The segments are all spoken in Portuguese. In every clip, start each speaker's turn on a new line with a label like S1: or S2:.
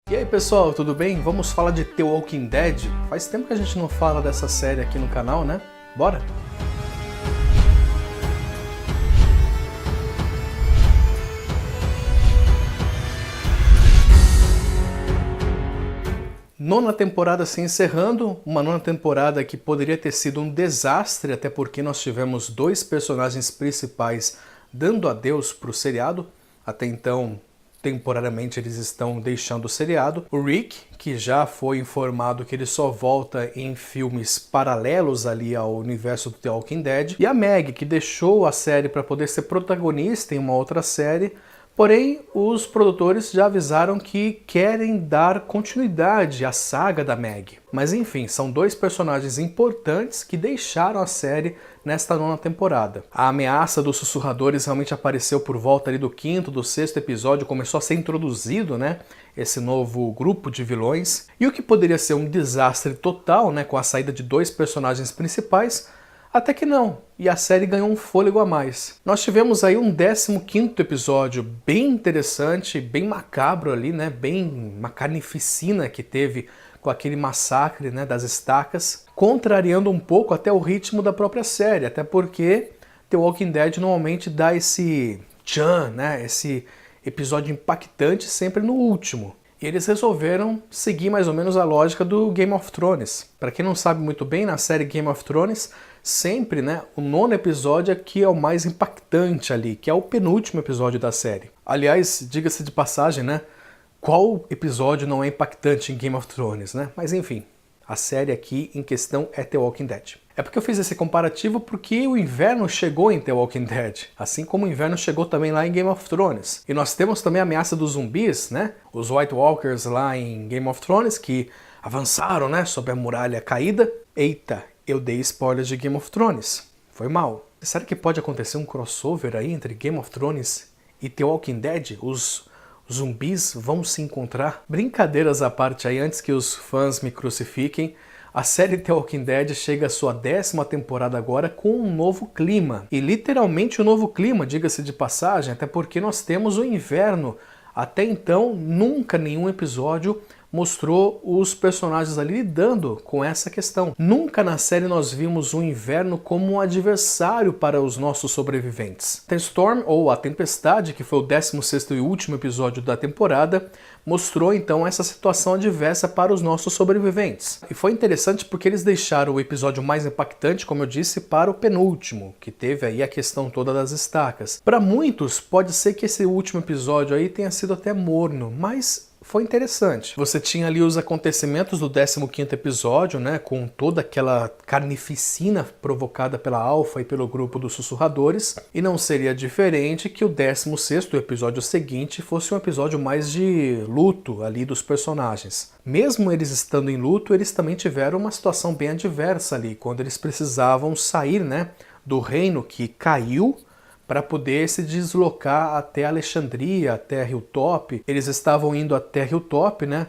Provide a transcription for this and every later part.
S1: E aí pessoal, tudo bem? Vamos falar de The Walking Dead? Faz tempo que a gente não fala dessa série aqui no canal, né? Bora? Nona temporada se encerrando, uma nona temporada que poderia ter sido um desastre, até porque nós tivemos dois personagens principais dando adeus para o seriado. Até então, temporariamente, eles estão deixando o seriado. O Rick, que já foi informado que ele só volta em filmes paralelos ali ao universo do The Walking Dead. E a Meg, que deixou a série para poder ser protagonista em uma outra série. Porém, os produtores já avisaram que querem dar continuidade à saga da Meg. Mas enfim, são dois personagens importantes que deixaram a série nesta nona temporada. A ameaça dos sussurradores realmente apareceu por volta ali do quinto, do sexto episódio, começou a ser introduzido, né, esse novo grupo de vilões. E o que poderia ser um desastre total, né, com a saída de dois personagens principais, até que não, e a série ganhou um fôlego a mais. Nós tivemos aí um 15º episódio bem interessante, bem macabro ali, né? Bem uma carnificina que teve com aquele massacre, né, das estacas, contrariando um pouco até o ritmo da própria série, até porque The Walking Dead normalmente dá esse tchan, né? Esse episódio impactante sempre no último. E eles resolveram seguir mais ou menos a lógica do Game of Thrones. Para quem não sabe muito bem, na série Game of Thrones, sempre, né, o nono episódio aqui é o mais impactante ali, que é o penúltimo episódio da série. Aliás, diga-se de passagem, né, qual episódio não é impactante em Game of Thrones, né? Mas enfim, a série aqui em questão é The Walking Dead. É porque eu fiz esse comparativo porque o inverno chegou em The Walking Dead, assim como o inverno chegou também lá em Game of Thrones. E nós temos também a ameaça dos zumbis, né? Os White Walkers lá em Game of Thrones, que avançaram, né, sobre a muralha caída. Eita, eu dei spoilers de Game of Thrones. Foi mal. Será que pode acontecer um crossover aí entre Game of Thrones e The Walking Dead? Os zumbis vão se encontrar? Brincadeiras à parte aí, antes que os fãs me crucifiquem, a série The Walking Dead chega à sua 10ª temporada agora com um novo clima. E literalmente um novo clima, diga-se de passagem, até porque nós temos o inverno. Até então, nunca nenhum episódio mostrou os personagens ali lidando com essa questão. Nunca na série nós vimos o inverno como um adversário para os nossos sobreviventes. The Storm, ou A Tempestade, que foi o 16º e último episódio da temporada, mostrou então essa situação adversa para os nossos sobreviventes. E foi interessante porque eles deixaram o episódio mais impactante, como eu disse, para o penúltimo, que teve aí a questão toda das estacas. Para muitos, pode ser que esse último episódio aí tenha sido até morno, mas foi interessante. Você tinha ali os acontecimentos do 15º episódio, né, com toda aquela carnificina provocada pela Alpha e pelo grupo dos sussurradores, e não seria diferente que o 16º, o episódio seguinte, fosse um episódio mais de luto ali dos personagens. Mesmo eles estando em luto, eles também tiveram uma situação bem adversa ali, quando eles precisavam sair, né, do reino que caiu, para poder se deslocar até Alexandria, até Hilltop. Eles estavam indo até Hilltop, né?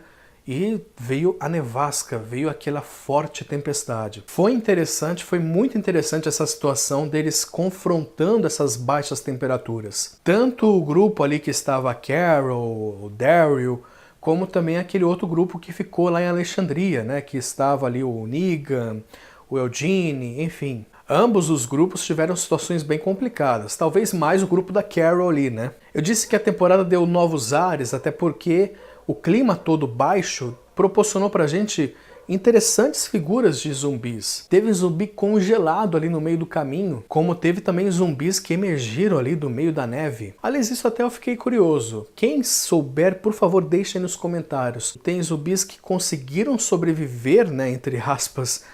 S1: E veio a nevasca, veio aquela forte tempestade. Foi interessante, foi muito interessante essa situação deles confrontando essas baixas temperaturas. Tanto o grupo ali que estava a Carol, o Daryl, como também aquele outro grupo que ficou lá em Alexandria, né? Que estava ali o Negan, o Eugene, enfim. Ambos os grupos tiveram situações bem complicadas, talvez mais o grupo da Carol ali, né? Eu disse que a temporada deu novos ares, até porque o clima todo baixo proporcionou pra gente interessantes figuras de zumbis. Teve zumbi congelado ali no meio do caminho, como teve também zumbis que emergiram ali do meio da neve. Aliás, isso até eu fiquei curioso. Quem souber, por favor, deixe aí nos comentários. Tem zumbis que conseguiram sobreviver, né, entre aspas,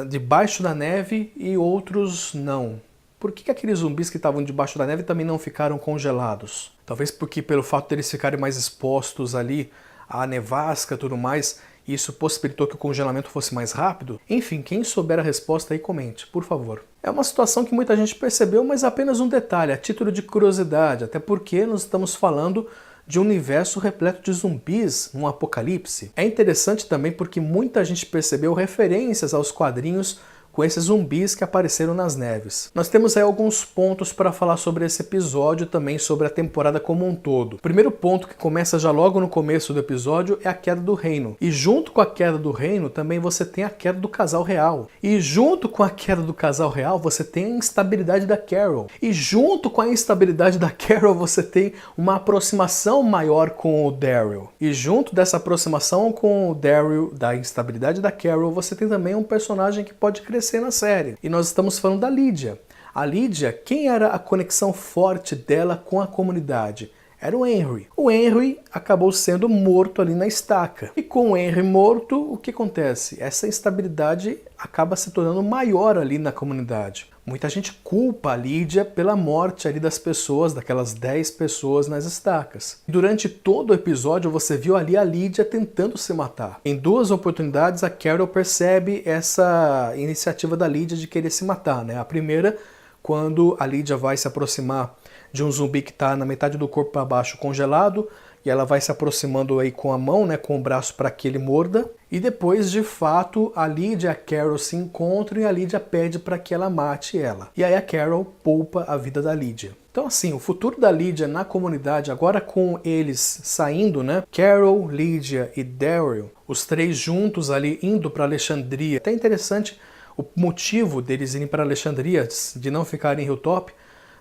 S1: debaixo da neve e outros não. Por que aqueles zumbis que estavam debaixo da neve também não ficaram congelados? Talvez porque pelo fato deles ficarem mais expostos ali à nevasca e tudo mais, isso possibilitou que o congelamento fosse mais rápido? Enfim, quem souber a resposta aí comente, por favor. É uma situação que muita gente percebeu, mas apenas um detalhe, a título de curiosidade, até porque nós estamos falando de um universo repleto de zumbis num apocalipse. É interessante também porque muita gente percebeu referências aos quadrinhos com esses zumbis que apareceram nas neves. Nós temos aí alguns pontos para falar sobre esse episódio, também sobre a temporada como um todo. O primeiro ponto, que começa já logo no começo do episódio, é a queda do reino. E junto com a queda do reino também você tem a queda do casal real. E junto com a queda do casal real você tem a instabilidade da Carol. E junto com a instabilidade da Carol você tem uma aproximação maior com o Daryl. E junto dessa aproximação com o Daryl, da instabilidade da Carol, você tem também um personagem que pode crescer na série. E nós estamos falando da Lydia. A Lydia, quem era a conexão forte dela com a comunidade? Era o Henry. O Henry acabou sendo morto ali na estaca. E com o Henry morto, o que acontece? Essa instabilidade acaba se tornando maior ali na comunidade. Muita gente culpa a Lydia pela morte ali das pessoas, daquelas 10 pessoas nas estacas. Durante todo o episódio você viu ali a Lydia tentando se matar. Em 2 oportunidades a Carol percebe essa iniciativa da Lydia de querer se matar, né? A primeira, quando a Lydia vai se aproximar de um zumbi que está na metade do corpo para baixo congelado, e ela vai se aproximando aí com a mão, né, com o braço para que ele morda. E depois, de fato, a Lydia e a Carol se encontram e a Lydia pede para que ela mate ela. E aí a Carol poupa a vida da Lydia. Então assim, o futuro da Lydia na comunidade, agora com eles saindo, né, Carol, Lydia e Daryl, os 3 juntos ali indo para Alexandria. Até interessante o motivo deles irem para Alexandria, de não ficarem em Hilltop,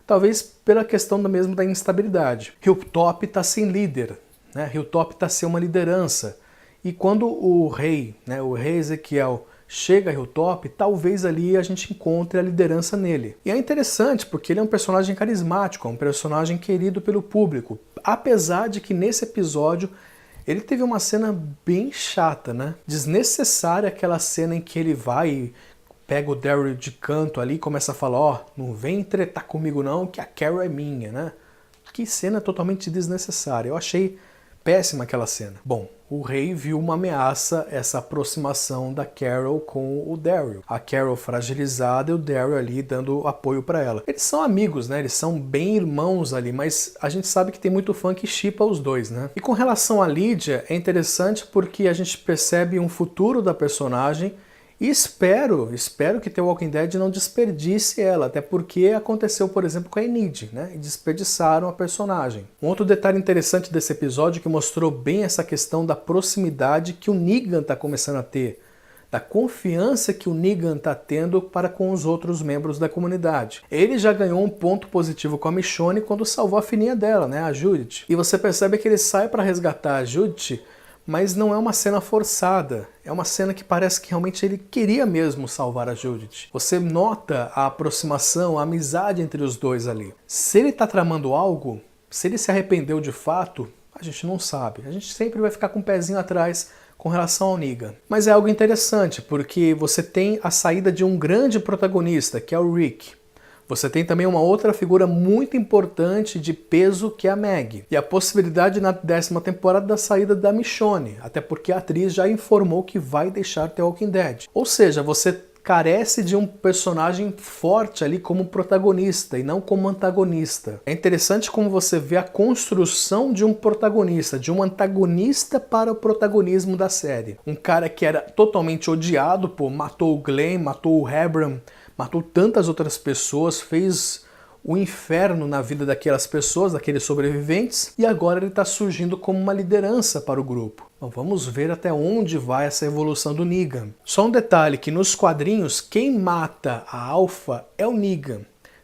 S1: talvez pela questão mesmo da instabilidade. Hilltop está sem líder, né? Hilltop está sem uma liderança. E quando o rei Ezequiel chega a Hilltop, talvez ali a gente encontre a liderança nele. E é interessante porque ele é um personagem carismático, é um personagem querido pelo público. Apesar de que nesse episódio ele teve uma cena bem chata, né? Desnecessária, aquela cena em que ele vai e pega o Daryl de canto ali e começa a falar, ó, não vem tretar comigo não, que a Carol é minha, né? Que cena totalmente desnecessária. Eu achei péssima aquela cena. Bom, o rei viu uma ameaça, essa aproximação da Carol com o Daryl. A Carol fragilizada e o Daryl ali dando apoio para ela. Eles são amigos, né? Eles são bem irmãos ali, mas a gente sabe que tem muito fã que shippa os dois, né? E com relação a Lydia, é interessante porque a gente percebe um futuro da personagem. E espero que The Walking Dead não desperdice ela, até porque aconteceu, por exemplo, com a Enid, né? E desperdiçaram a personagem. Um outro detalhe interessante desse episódio que mostrou bem essa questão da proximidade que o Negan está começando a ter, da confiança que o Negan está tendo para com os outros membros da comunidade. Ele já ganhou um ponto positivo com a Michonne quando salvou a filhinha dela, né? A Judith. E você percebe que ele sai para resgatar a Judith, mas não é uma cena forçada, é uma cena que parece que realmente ele queria mesmo salvar a Judith. Você nota a aproximação, a amizade entre os dois ali. Se ele está tramando algo, se ele se arrependeu de fato, a gente não sabe. A gente sempre vai ficar com o pezinho atrás com relação ao Negan. Mas é algo interessante, porque você tem a saída de um grande protagonista, que é o Rick. Você tem também uma outra figura muito importante de peso, que é a Maggie. E a possibilidade na 10ª temporada da saída da Michonne, até porque a atriz já informou que vai deixar The Walking Dead. Ou seja, você carece de um personagem forte ali como protagonista e não como antagonista. É interessante como você vê a construção de um protagonista, de um antagonista para o protagonismo da série. Um cara que era totalmente odiado, pô, matou o Glenn, matou o Hebron, matou tantas outras pessoas, fez o inferno na vida daquelas pessoas, daqueles sobreviventes, e agora ele está surgindo como uma liderança para o grupo. Então vamos ver até onde vai essa evolução do Negan. Só um detalhe, que nos quadrinhos quem mata a Alpha é o Negan.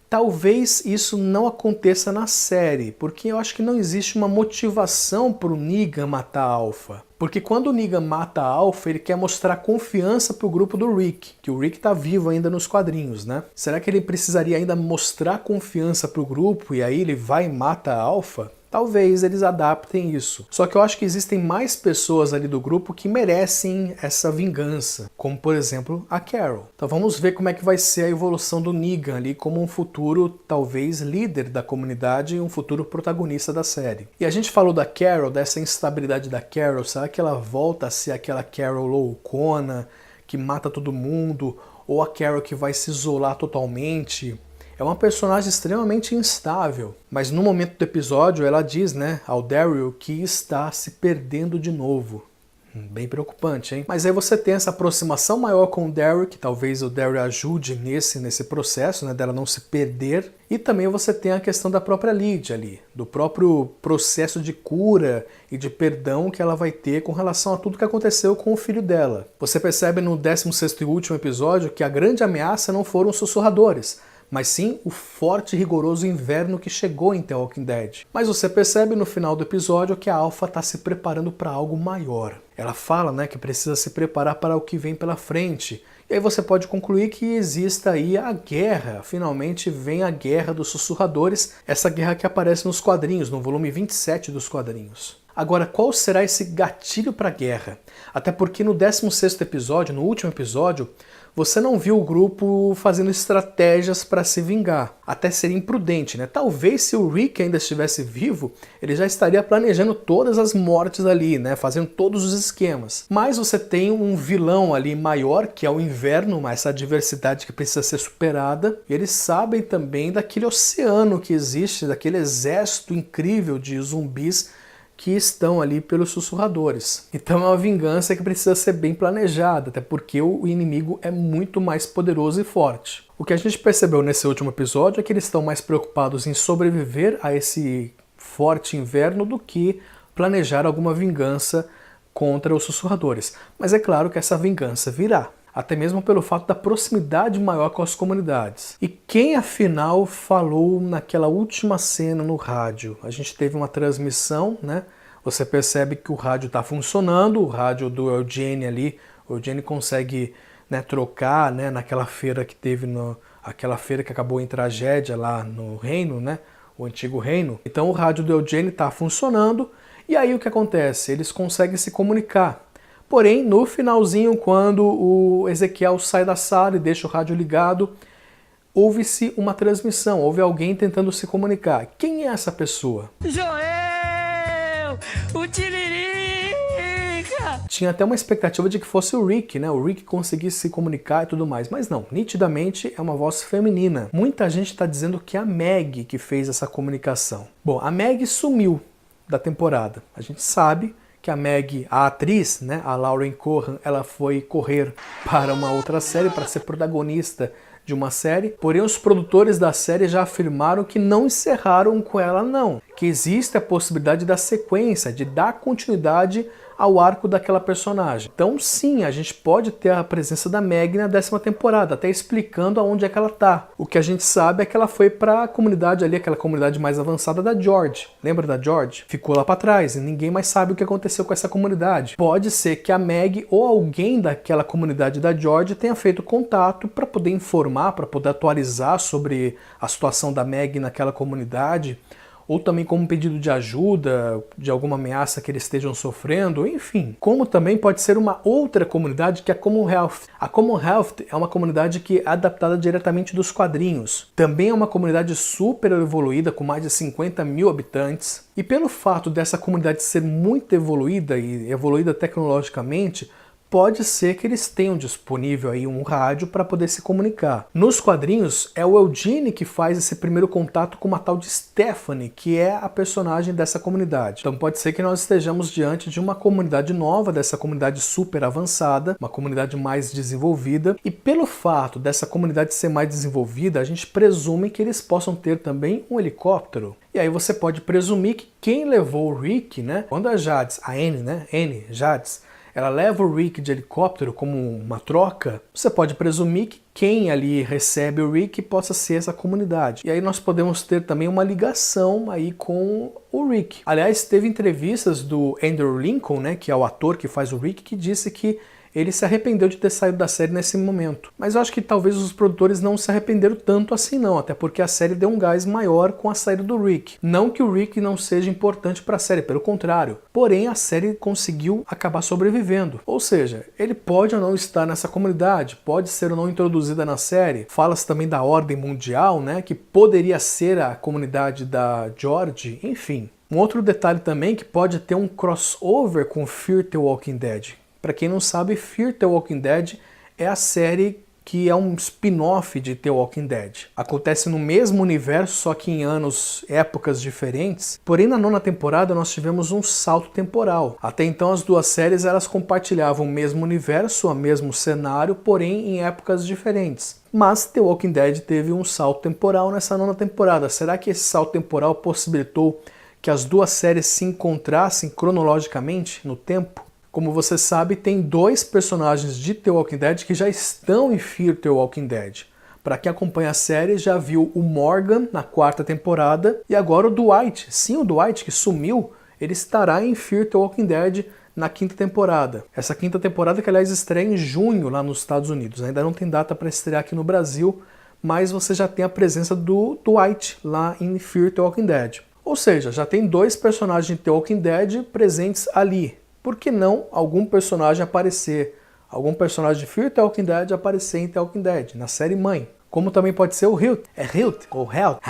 S1: Talvez isso não aconteça na série, porque eu acho que não existe uma motivação para o Negan matar a Alpha. Porque quando o Negan mata a Alpha, ele quer mostrar confiança para o grupo do Rick, que o Rick está vivo ainda nos quadrinhos, né? Será que ele precisaria ainda mostrar confiança para o grupo e aí ele vai e mata a Alpha? Talvez eles adaptem isso. Só que eu acho que existem mais pessoas ali do grupo que merecem essa vingança, como por exemplo a Carol. Então vamos ver como é que vai ser a evolução do Negan ali como um futuro, talvez, líder da comunidade e um futuro protagonista da série. E a gente falou da Carol, dessa instabilidade da Carol. Será que ela volta a ser aquela Carol loucona, que mata todo mundo? Ou a Carol que vai se isolar totalmente? É uma personagem extremamente instável, mas no momento do episódio ela diz, né, ao Daryl que está se perdendo de novo. Bem preocupante, hein? Mas aí você tem essa aproximação maior com o Daryl, que talvez o Daryl ajude nesse processo, né, dela não se perder. E também você tem a questão da própria Lydia ali, do próprio processo de cura e de perdão que ela vai ter com relação a tudo que aconteceu com o filho dela. Você percebe no 16º e último episódio que a grande ameaça não foram os sussurradores, mas sim o forte e rigoroso inverno que chegou em The Walking Dead. Mas você percebe no final do episódio que a Alpha está se preparando para algo maior. Ela fala, né, que precisa se preparar para o que vem pela frente. E aí você pode concluir que exista aí a guerra. Finalmente vem a guerra dos sussurradores, essa guerra que aparece nos quadrinhos, no volume 27 dos quadrinhos. Agora, qual será esse gatilho para a guerra? Até porque no 16º episódio, no último episódio, você não viu o grupo fazendo estratégias para se vingar. Até seria imprudente, né? Talvez se o Rick ainda estivesse vivo, ele já estaria planejando todas as mortes ali, né? Fazendo todos os esquemas. Mas você tem um vilão ali maior, que é o inverno, essa adversidade que precisa ser superada. E eles sabem também daquele oceano que existe, daquele exército incrível de zumbis que estão ali pelos sussurradores. Então é uma vingança que precisa ser bem planejada, até porque o inimigo é muito mais poderoso e forte. O que a gente percebeu nesse último episódio é que eles estão mais preocupados em sobreviver a esse forte inverno do que planejar alguma vingança contra os sussurradores. Mas é claro que essa vingança virá. Até mesmo pelo fato da proximidade maior com as comunidades. E quem afinal falou naquela última cena no rádio? A gente teve uma transmissão, né? Você percebe que o rádio está funcionando, o rádio do Eugene ali, o Eugene consegue, né, trocar, né, naquela feira que teve, aquela feira que acabou em tragédia lá no reino, né? O antigo reino. Então o rádio do Eugene está funcionando, e aí o que acontece? Eles conseguem se comunicar. Porém, no finalzinho, quando o Ezequiel sai da sala e deixa o rádio ligado, houve-se uma transmissão, houve alguém tentando se comunicar. Quem é essa pessoa?
S2: Joel! O Tiririca!
S1: Tinha até uma expectativa de que fosse o Rick, né? O Rick conseguisse se comunicar e tudo mais, mas não, nitidamente é uma voz feminina. Muita gente está dizendo que é a Meg que fez essa comunicação. Bom, a Meg sumiu da temporada. A gente sabe que a Meg, a atriz, né, a Lauren Cohan, ela foi correr para uma outra série, para ser protagonista de uma série, porém os produtores da série já afirmaram que não encerraram com ela não, que existe a possibilidade da sequência, de dar continuidade ao arco daquela personagem. Então sim, a gente pode ter a presença da Meg na 10ª temporada, até explicando aonde é que ela tá. O que a gente sabe é que ela foi para a comunidade ali, aquela comunidade mais avançada da George. Lembra da George? Ficou lá para trás e ninguém mais sabe o que aconteceu com essa comunidade. Pode ser que a Meg ou alguém daquela comunidade da George tenha feito contato para poder informar, para poder atualizar sobre a situação da Meg naquela comunidade, ou também como pedido de ajuda, de alguma ameaça que eles estejam sofrendo, enfim. Como também pode ser uma outra comunidade, que é a Commonwealth. A Commonwealth é uma comunidade que é adaptada diretamente dos quadrinhos. Também é uma comunidade super evoluída, com mais de 50 mil habitantes. E pelo fato dessa comunidade ser muito evoluída e evoluída tecnologicamente, pode ser que eles tenham disponível aí um rádio para poder se comunicar. Nos quadrinhos, é o Eugene que faz esse primeiro contato com uma tal de Stephanie, que é a personagem dessa comunidade. Então pode ser que nós estejamos diante de uma comunidade nova, dessa comunidade super avançada, uma comunidade mais desenvolvida, e pelo fato dessa comunidade ser mais desenvolvida, a gente presume que eles possam ter também um helicóptero. E aí você pode presumir que quem levou o Rick, né, quando a Jadis, a Anne, né, Anne, Jadis, ela leva o Rick de helicóptero como uma troca, você pode presumir que quem ali recebe o Rick possa ser essa comunidade. E aí nós podemos ter também uma ligação aí com o Rick. Aliás, teve entrevistas do Andrew Lincoln, né, que é o ator que faz o Rick, que disse que ele se arrependeu de ter saído da série nesse momento. Mas eu acho que talvez os produtores não se arrependeram tanto assim não, até porque a série deu um gás maior com a saída do Rick. Não que o Rick não seja importante para a série, pelo contrário. Porém, a série conseguiu acabar sobrevivendo. Ou seja, ele pode ou não estar nessa comunidade, pode ser ou não introduzida na série. Fala-se também da Ordem Mundial, né, que poderia ser a comunidade da George, enfim. Um outro detalhe também que pode ter um crossover com Fear the Walking Dead. Para quem não sabe, Fear the Walking Dead é a série que é um spin-off de The Walking Dead. Acontece no mesmo universo, só que em épocas diferentes. Porém, na 9ª temporada nós tivemos um salto temporal. Até então as duas séries elas compartilhavam o mesmo universo, o mesmo cenário, porém em épocas diferentes. Mas The Walking Dead teve um salto temporal nessa 9ª temporada. Será que esse salto temporal possibilitou que as duas séries se encontrassem cronologicamente no tempo? Como você sabe, tem 2 personagens de The Walking Dead que já estão em Fear The Walking Dead. Para quem acompanha a série, já viu o Morgan na 4ª temporada e agora o Dwight. Sim, o Dwight que sumiu, ele estará em Fear The Walking Dead na 5ª temporada. Essa 5ª temporada que, aliás, estreia em junho lá nos Estados Unidos. Ainda não tem data para estrear aqui no Brasil, mas você já tem a presença do Dwight lá em Fear The Walking Dead. Ou seja, já tem 2 personagens de The Walking Dead presentes ali. Por que não algum personagem aparecer? Algum personagem de Fear The Walking Dead aparecer em The Walking Dead, na série mãe. Como também pode ser o Hilt. É Hilt ou Helt.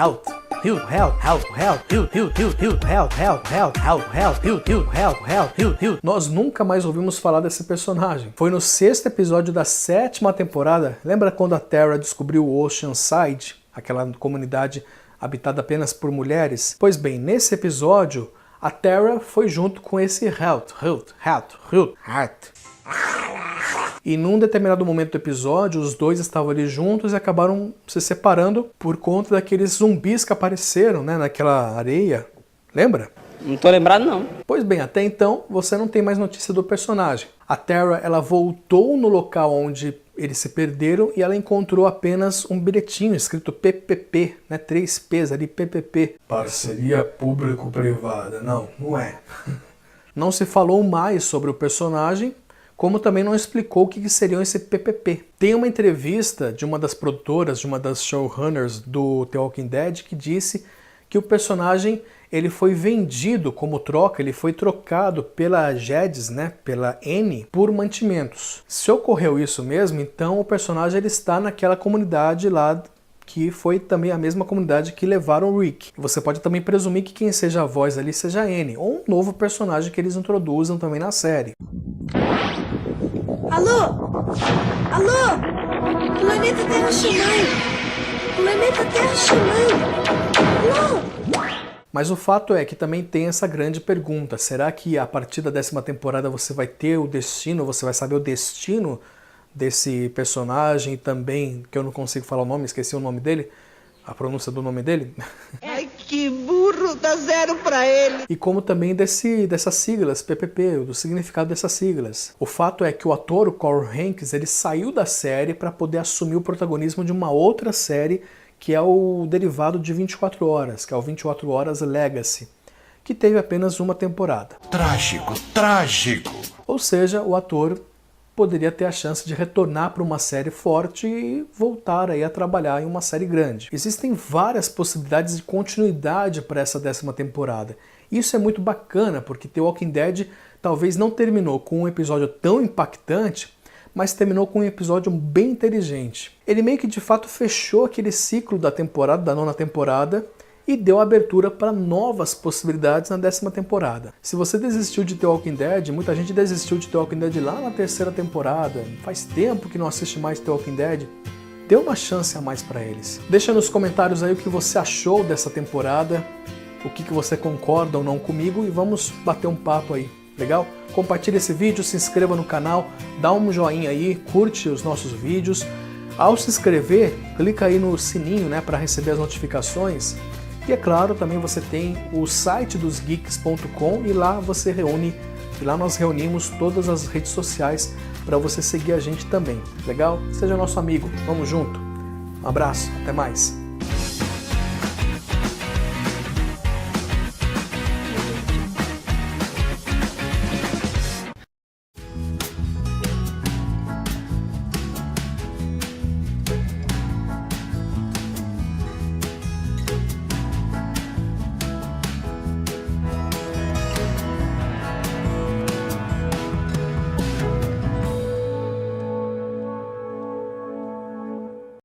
S1: Nós nunca mais ouvimos falar desse personagem. Foi no 6º episódio da 7ª temporada. Lembra quando a Tara descobriu o Oceanside? Aquela comunidade habitada apenas por mulheres? Pois bem, nesse episódio, a Tara foi junto com esse Helt. E num determinado momento do episódio, os 2 estavam ali juntos e acabaram se separando por conta daqueles zumbis que apareceram, né, naquela areia. Lembra?
S2: Não tô lembrado, não.
S1: Pois bem, até então você não tem mais notícia do personagem. A Tara, ela voltou no local onde eles se perderam e ela encontrou apenas um bilhetinho escrito PPP, né? 3 P's ali, PPP. Parceria público-privada. Não é. Não se falou mais sobre o personagem, como também não explicou o que seria esse PPP. Tem uma entrevista de uma das produtoras, de uma das showrunners do The Walking Dead, que disse que o personagem ele foi vendido como troca, ele foi trocado pela Jedis, né, pela Annie, por mantimentos. Se ocorreu isso mesmo, então o personagem ele está naquela comunidade lá, que foi também a mesma comunidade que levaram o Rick. Você pode também presumir que quem seja a voz ali seja a Annie, ou um novo personagem que eles introduzam também na série.
S3: Alô? Planeta Terra Ximã! Planeta Terra Ximã! Alô?
S1: Mas o fato é que também tem essa grande pergunta. Será que a partir da 10ª temporada você vai ter o destino, você vai saber o destino desse personagem também, que eu não consigo falar o nome, esqueci o nome dele, a pronúncia do nome dele?
S3: Ai, que burro, dá 0 pra ele!
S1: E como também dessas siglas, PPP, do significado dessas siglas. O fato é que o ator, o Carl Hanks, ele saiu da série para poder assumir o protagonismo de uma outra série que é o derivado de 24 Horas, que é o 24 Horas Legacy, que teve apenas uma temporada.
S4: Trágico.
S1: Ou seja, o ator poderia ter a chance de retornar para uma série forte e voltar aí a trabalhar em uma série grande. Existem várias possibilidades de continuidade para essa 10ª temporada. Isso é muito bacana, porque The Walking Dead talvez não terminou com um episódio tão impactante, mas terminou com um episódio bem inteligente. Ele meio que de fato fechou aquele ciclo da 9ª temporada e deu abertura para novas possibilidades na 10ª temporada. Se você desistiu de The Walking Dead, muita gente desistiu de The Walking Dead lá na 3ª temporada, faz tempo que não assiste mais The Walking Dead, dê uma chance a mais para eles. Deixa nos comentários aí o que você achou dessa temporada, o que você concorda ou não comigo e vamos bater um papo aí. Legal? Compartilhe esse vídeo, se inscreva no canal, dá um joinha aí, curte os nossos vídeos. Ao se inscrever, clica aí no sininho, né, para receber as notificações. E é claro, também você tem o site dosgeeks.com e lá nós reunimos todas as redes sociais para você seguir a gente também. Legal? Seja nosso amigo, vamos junto. Um abraço, até mais.